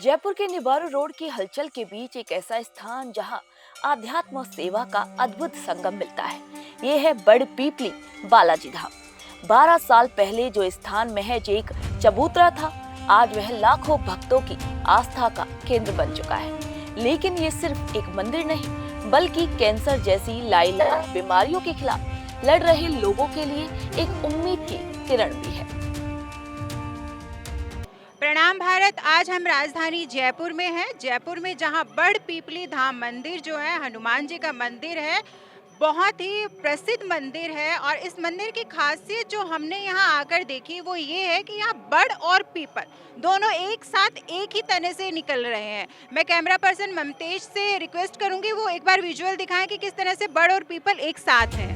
जयपुर के निबारू रोड की हलचल के बीच एक ऐसा स्थान जहां आध्यात्म और सेवा का अद्भुत संगम मिलता है। ये है बड़ पीपली बालाजी धाम। 12 साल पहले जो स्थान महज एक चबूतरा था, आज वह लाखों भक्तों की आस्था का केंद्र बन चुका है। लेकिन ये सिर्फ एक मंदिर नहीं, बल्कि कैंसर जैसी लाइलाज बीमारियों के खिलाफ लड़ रहे लोगों के लिए एक उम्मीद की किरण भी है। प्रणाम भारत। आज हम राजधानी जयपुर में हैं। जयपुर में जहां बड़ पीपली धाम मंदिर जो है, हनुमान जी का मंदिर है, बहुत ही प्रसिद्ध मंदिर है। और इस मंदिर की खासियत जो हमने यहां आकर देखी वो ये है कि यहाँ बड़ और पीपल दोनों एक साथ एक ही तने से निकल रहे हैं। मैं कैमरा पर्सन ममतेश से रिक्वेस्ट करूंगी वो एक बार विजुअल दिखाएं कि किस तरह से बड़ और पीपल एक साथ हैं।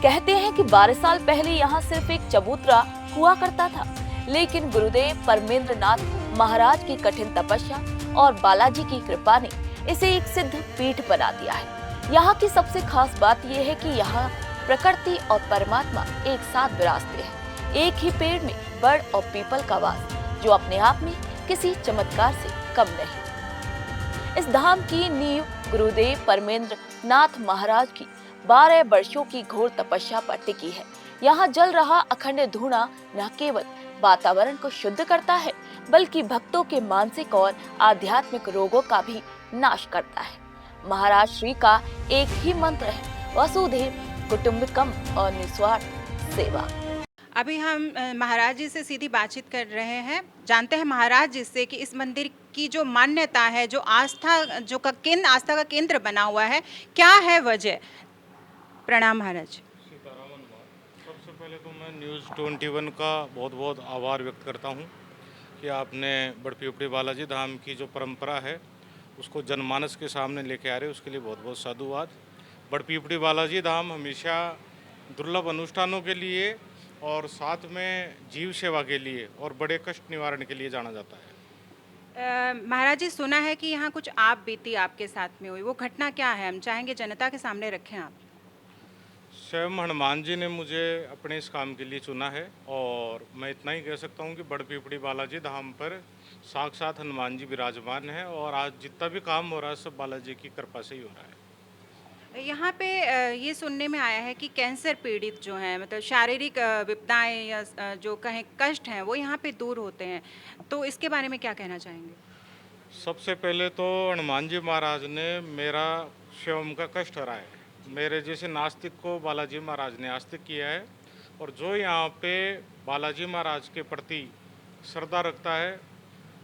कहते हैं कि 12 साल पहले यहाँ सिर्फ एक चबूतरा हुआ करता था, लेकिन गुरुदेव परमेंद्र नाथ महाराज की कठिन तपस्या और बालाजी की कृपा ने इसे एक सिद्ध पीठ बना दिया है। यहाँ की सबसे खास बात यह है कि यहाँ प्रकृति और परमात्मा एक साथ विराजते हैं, एक ही पेड़ में बड़ और पीपल का वास, जो अपने आप में किसी चमत्कार से कम नहीं। इस धाम की नींव गुरुदेव परमेंद्र नाथ महाराज की 12 वर्षों की घोर तपस्या पर टिकी है। यहाँ जल रहा अखंड धुआं न केवल वातावरण को शुद्ध करता है, बल्कि भक्तों के मानसिक और आध्यात्मिक रोगों का भी नाश करता है। महाराज श्री का एक ही मंत्र है, वसुधैव कुटुंबकम और निस्वार्थ सेवा। अभी हम महाराज जी से सीधी बातचीत कर रहे हैं। जानते हैं महाराज जी से कि इस मंदिर की जो मान्यता है, जो आस्था आस्था का केंद्र बना हुआ है, क्या है वजह। प्रणाम महाराज। सीताराम हनुमान। सबसे पहले तो मैं न्यूज़ 21 का बहुत बहुत आभार व्यक्त करता हूं कि आपने बड़पीपड़ी बालाजी धाम की जो परंपरा है उसको जनमानस के सामने लेके आ रहे हैं, उसके लिए बहुत बहुत साधुवाद। बड़पीपड़ी बालाजी धाम हमेशा दुर्लभ अनुष्ठानों के लिए और साथ में जीव सेवा के लिए और बड़े कष्ट निवारण के लिए जाना जाता है। महाराज जी, सुना है कि यहाँ कुछ आप बीती आपके साथ में हुई, वो घटना क्या है, हम चाहेंगे जनता के सामने रखें आप। स्वयं हनुमान जी ने मुझे अपने इस काम के लिए चुना है और मैं इतना ही कह सकता हूँ कि बड़पीपड़ी बालाजी धाम पर साक्षात हनुमान जी विराजमान है और आज जितना भी काम हो रहा है सब बालाजी की कृपा से ही हो रहा है। यहाँ पे ये सुनने में आया है कि कैंसर पीड़ित जो हैं, मतलब शारीरिक विपदाएं या जो कहें कष्ट हैं, वो यहाँ पे दूर होते हैं, तो इसके बारे में क्या कहना चाहेंगे। सबसे पहले तो हनुमान जी महाराज ने मेरा स्वयं का कष्ट हरा है। मेरे जैसे नास्तिक को बालाजी महाराज ने आस्तिक किया है और जो यहाँ पे बालाजी महाराज के प्रति श्रद्धा रखता है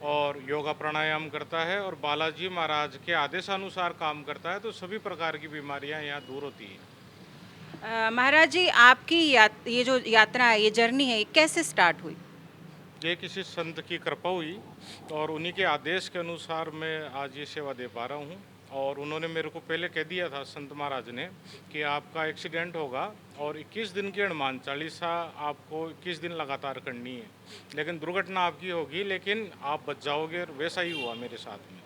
और योगा प्राणायाम करता है और बालाजी महाराज के आदेशानुसार काम करता है तो सभी प्रकार की बीमारियां यहाँ दूर होती हैं। महाराज जी, आपकी ये जो यात्रा है, ये जर्नी है, ये कैसे स्टार्ट हुई। ये किसी संत की कृपा हुई और उन्हीं के आदेश के अनुसार मैं आज ये सेवा दे पा रहा हूँ। और उन्होंने मेरे को पहले कह दिया था संत महाराज ने कि आपका एक्सीडेंट होगा और 21 दिन की हनुमान चालीसा आपको 21 दिन लगातार करनी है, लेकिन दुर्घटना आपकी होगी लेकिन आप बच जाओगे। और वैसा ही हुआ मेरे साथ में।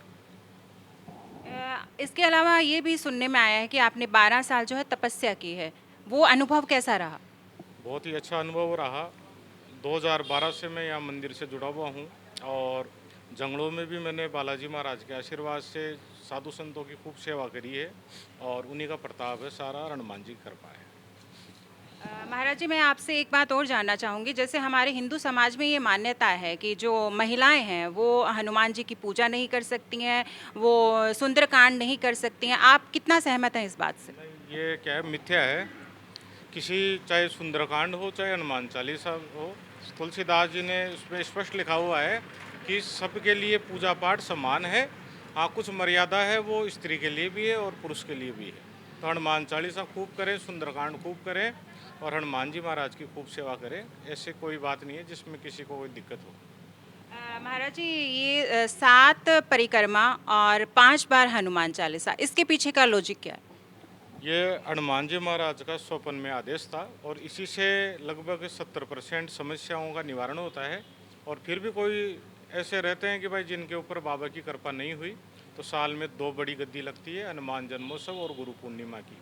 इसके अलावा ये भी सुनने में आया है कि आपने 12 साल जो है तपस्या की है, वो अनुभव कैसा रहा। बहुत ही अच्छा अनुभव रहा। 2012 से मैं यहाँ मंदिर से जुड़ा हुआ हूँ और जंगलों में भी मैंने बालाजी महाराज के आशीर्वाद से साधु संतों की खूब सेवा करी है और उन्हीं का प्रताप है सारा, हनुमान जी की कृपा है। महाराज जी, मैं आपसे एक बात और जानना चाहूँगी। जैसे हमारे हिंदू समाज में ये मान्यता है कि जो महिलाएं हैं वो हनुमान जी की पूजा नहीं कर सकती हैं, वो सुंदरकांड नहीं कर सकती हैं, आप कितना सहमत हैं इस बात से। नहीं, ये क्या है, मिथ्या है। किसी चाहे सुंदरकांड हो चाहे हनुमान चालीसा हो, तुलसीदास जी ने उसमें स्पष्ट लिखा हुआ है कि सबके लिए पूजा पाठ समान है। हाँ, कुछ मर्यादा है, वो स्त्री के लिए भी है और पुरुष के लिए भी है। तो हनुमान चालीसा खूब करें, सुंदरकांड खूब करें और हनुमान जी महाराज की खूब सेवा करें। ऐसे कोई बात नहीं है जिसमें किसी को कोई दिक्कत हो। महाराज जी, ये 7 परिक्रमा और 5 बार हनुमान चालीसा, इसके पीछे का लॉजिक क्या है। ये हनुमान जी महाराज का स्वपन में आदेश था और इसी से लगभग 70% समस्याओं का निवारण होता है। और फिर भी कोई ऐसे रहते हैं कि भाई जिनके ऊपर बाबा की कृपा नहीं हुई, तो साल में 2 बड़ी गद्दी लगती है, हनुमान जन्मोत्सव और गुरु पूर्णिमा की।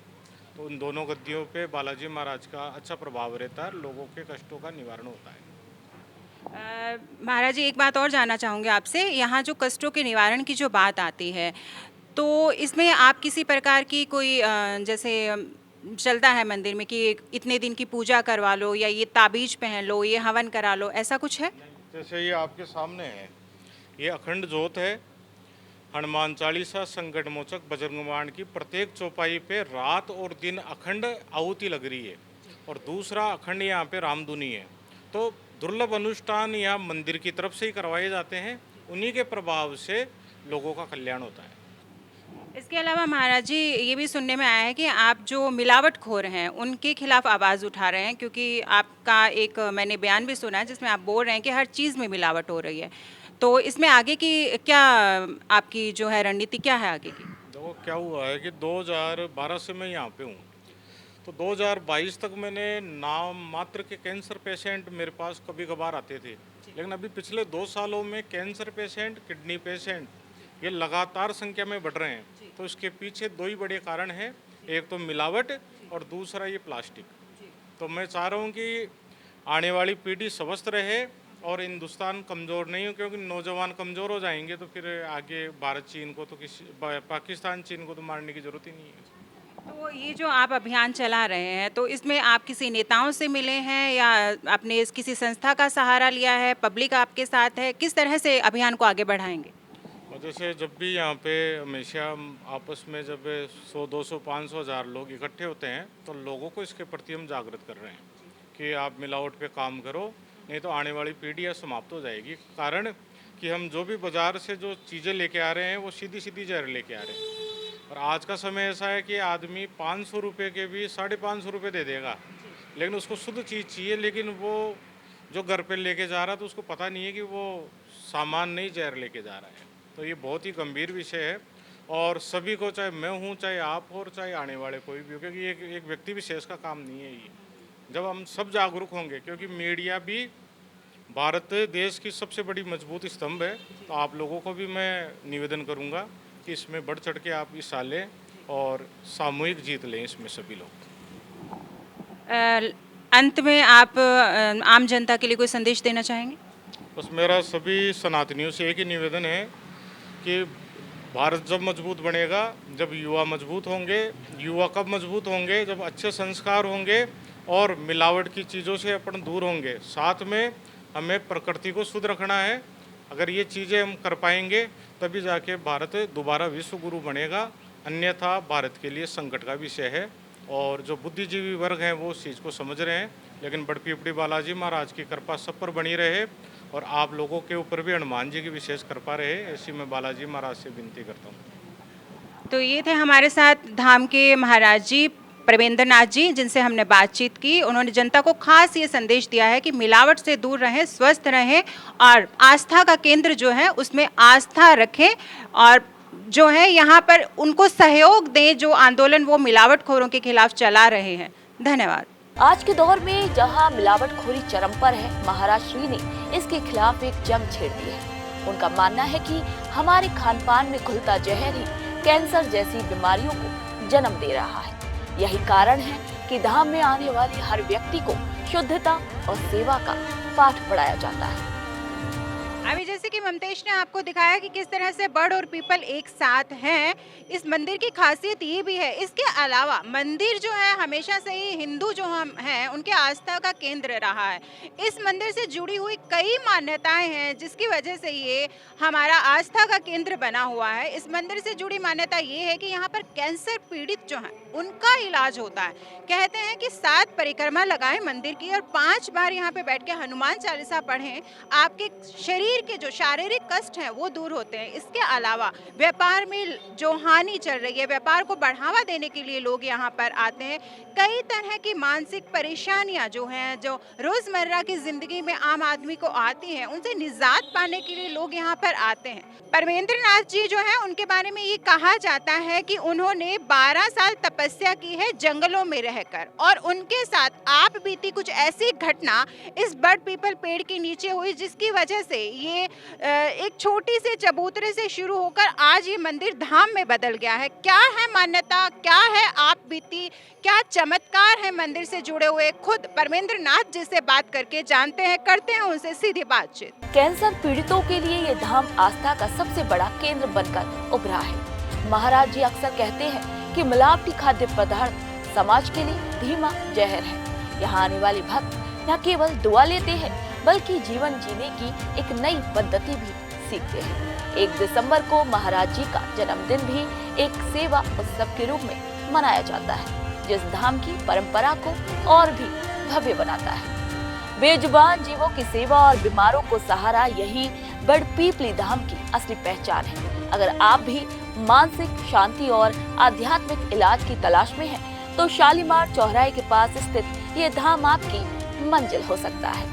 तो उन दोनों गद्दियों पे बालाजी महाराज का अच्छा प्रभाव रहता है, लोगों के कष्टों का निवारण होता है। महाराज जी, एक बात और जानना चाहूँगी आपसे, यहाँ जो कष्टों के निवारण की जो बात आती है, तो इसमें आप किसी प्रकार की कोई जैसे चलता है मंदिर में कि इतने दिन की पूजा करवा लो या ये ताबीज पहन लो, ये हवन करा लो, ऐसा कुछ है? जैसे ये आपके सामने है, ये अखंड जोत है, हनुमान चालीसा, संकट मोचक, बजरंग बाण की प्रत्येक चौपाई पे रात और दिन अखंड आहुति लग रही है। और दूसरा अखंड यहाँ पे रामधुनी है। तो दुर्लभ अनुष्ठान यहाँ मंदिर की तरफ से ही करवाए जाते हैं, उन्हीं के प्रभाव से लोगों का कल्याण होता है। इसके अलावा महाराज जी, ये भी सुनने में आया है कि आप जो मिलावटखोर हैं उनके खिलाफ आवाज़ उठा रहे हैं, क्योंकि आपका एक मैंने बयान भी सुना है जिसमें आप बोल रहे हैं कि हर चीज़ में मिलावट हो रही है। तो इसमें आगे की क्या आपकी जो है रणनीति क्या है आगे की? देखो क्या हुआ है कि 2012 से मैं यहाँ पे हूँ, तो 2022 तक मैंने नाम मात्र के कैंसर पेशेंट मेरे पास कभी कभार आते थे, लेकिन अभी पिछले 2 सालों में कैंसर पेशेंट, किडनी पेशेंट ये लगातार संख्या में बढ़ रहे हैं। तो इसके पीछे 2 ही बड़े कारण हैं, एक तो मिलावट और दूसरा ये प्लास्टिक। तो मैं चाह रहा हूँ कि आने वाली पीढ़ी स्वस्थ रहे और हिंदुस्तान कमज़ोर नहीं हो, क्योंकि नौजवान कमज़ोर हो जाएंगे तो फिर आगे भारत चीन को तो पाकिस्तान चीन को तो मारने की ज़रूरत ही नहीं है। तो ये जो आप अभियान चला रहे हैं, तो इसमें आप किसी नेताओं से मिले हैं या आपने किसी संस्था का सहारा लिया है, पब्लिक आपके साथ है, किस तरह से अभियान को आगे बढ़ाएंगे? और जैसे जब भी यहाँ पे हमेशा आपस में जब 100, 200, 500, 1000 लोग इकट्ठे होते हैं तो लोगों को इसके प्रति हम जागृत कर रहे हैं कि आप मिलावट पे काम करो, नहीं तो आने वाली पीढ़ी समाप्त हो जाएगी। कारण कि हम जो भी बाज़ार से जो चीज़ें लेके आ रहे हैं वो सीधी सीधी जहर लेके आ रहे हैं। और आज का समय ऐसा है कि आदमी 500 रुपये के भी 550 रुपये दे देगा, लेकिन उसको शुद्ध चीज़ चाहिए, लेकिन वो जो घर पे लेके जा रहा है तो उसको पता नहीं है कि वो सामान नहीं जहर लेके जा रहा है। तो ये बहुत ही गंभीर विषय है और सभी को, चाहे मैं हूँ, चाहे आप हो, और चाहे आने वाले कोई भी हो, क्योंकि एक व्यक्ति विशेष का काम नहीं है ये। जब हम सब जागरूक होंगे, क्योंकि मीडिया भी भारत देश की सबसे बड़ी मजबूत स्तंभ है, तो आप लोगों को भी मैं निवेदन करूँगा कि इसमें बढ़ चढ़ के आप हिस्सा लें और सामूहिक जीत लें इसमें सभी लोग। अंत में आप आम जनता के लिए कोई संदेश देना चाहेंगे? बस मेरा सभी सनातनियों से एक ही निवेदन है कि भारत जब मजबूत बनेगा, जब युवा मजबूत होंगे। युवा कब मजबूत होंगे? जब अच्छे संस्कार होंगे और मिलावट की चीज़ों से अपन दूर होंगे। साथ में हमें प्रकृति को शुद्ध रखना है। अगर ये चीज़ें हम कर पाएंगे तभी जाके भारत दोबारा विश्व गुरु बनेगा, अन्यथा भारत के लिए संकट का विषय है। और जो बुद्धिजीवी वर्ग हैं वो उस चीज़ को समझ रहे हैं, लेकिन बड़पीपड़ी बालाजी महाराज की कृपा सब पर बनी रहे और आप लोगों के ऊपर भी हनुमान जी की विशेष कृपा रहे, ऐसी मैं बालाजी महाराज से विनती करता हूँ। तो ये थे हमारे साथ धाम के महाराज जी परमेंद्र नाथ जी, जिनसे हमने बातचीत की। उन्होंने जनता को खास ये संदेश दिया है कि मिलावट से दूर रहें, स्वस्थ रहें और आस्था का केंद्र जो है उसमें आस्था रखें और जो है यहाँ पर उनको सहयोग दें, जो आंदोलन वो मिलावटखोरों के खिलाफ चला रहे हैं। धन्यवाद। आज के दौर में जहां मिलावटखोरी चरम पर है, महाराज श्री ने इसके खिलाफ एक जंग छेड़ दी है। उनका मानना है कि हमारे खानपान में घुलता जहर ही कैंसर जैसी बीमारियों को जन्म दे रहा है। यही कारण है कि धाम में आने वाले हर व्यक्ति को शुद्धता और सेवा का पाठ पढ़ाया जाता है। अभी जैसे कि ममतेश ने आपको दिखाया कि किस तरह से बर्ड और पीपल एक साथ हैं। इस मंदिर की खासियत ये भी है, इसके अलावा मंदिर जो है हमेशा से ही हिंदू जो हम हैं उनके आस्था का केंद्र रहा है। इस मंदिर से जुड़ी हुई कई मान्यताएं हैं जिसकी वजह से ये हमारा आस्था का केंद्र बना हुआ है। इस मंदिर से जुड़ी मान्यता ये है कि यहाँ पर कैंसर पीड़ित जो हैं उनका इलाज होता है। कहते हैं कि 7 परिक्रमा लगाएं मंदिर की और 5 बार यहाँ पे बैठ के हनुमान चालीसा पढ़ें, आपके शरीर के जो शारीरिक कष्ट हैं वो दूर होते हैं। इसके अलावा व्यापार में जो हानि चल रही है, व्यापार को बढ़ावा देने के लिए लोग यहाँ पर आते हैं। कई तरह की मानसिक परेशानियाँ जो हैं, जो रोजमर्रा की जिंदगी में आम आदमी को आती हैं, उनसे निजात पाने के लिए लोग यहाँ पर आते हैं। परमेंद्र नाथ जी जो है उनके बारे में ये कहा जाता है कि उन्होंने 12 साल तपस्या की है जंगलों में रहकर, और उनके साथ आप बीती कुछ ऐसी घटना इस बड़ पीपल पेड़ के नीचे हुई जिसकी वजह से ये एक छोटी सी चबूतरे से शुरू होकर आज ये मंदिर धाम में बदल गया है। क्या है मान्यता, क्या है आप बीती, क्या चमत्कार है मंदिर से जुड़े हुए, खुद परमेंद्र नाथ जी से बात करके जानते हैं, करते हैं उनसे सीधी बातचीत। कैंसर पीड़ितों के लिए ये धाम आस्था का सबसे बड़ा केंद्र बनकर उभरा है। महाराज जी अक्सर कहते हैं कि मिलावटी खाद्य पदार्थ समाज के लिए धीमा जहर है। यहाँ आने वाले भक्त न केवल दुआ लेते हैं बल्कि जीवन जीने की एक नई पद्धति भी सीखते हैं। 1 दिसंबर को महाराज जी का जन्मदिन भी एक सेवा उत्सव के रूप में मनाया जाता है, जिस धाम की परंपरा को और भी भव्य बनाता है। बेजुबान जीवों की सेवा और बीमारों को सहारा, यही बड़पीपली धाम की असली पहचान है। अगर आप भी मानसिक शांति और आध्यात्मिक इलाज की तलाश में हैं, तो शालीमार चौराहे के पास स्थित ये धाम आपकी मंजिल हो सकता है।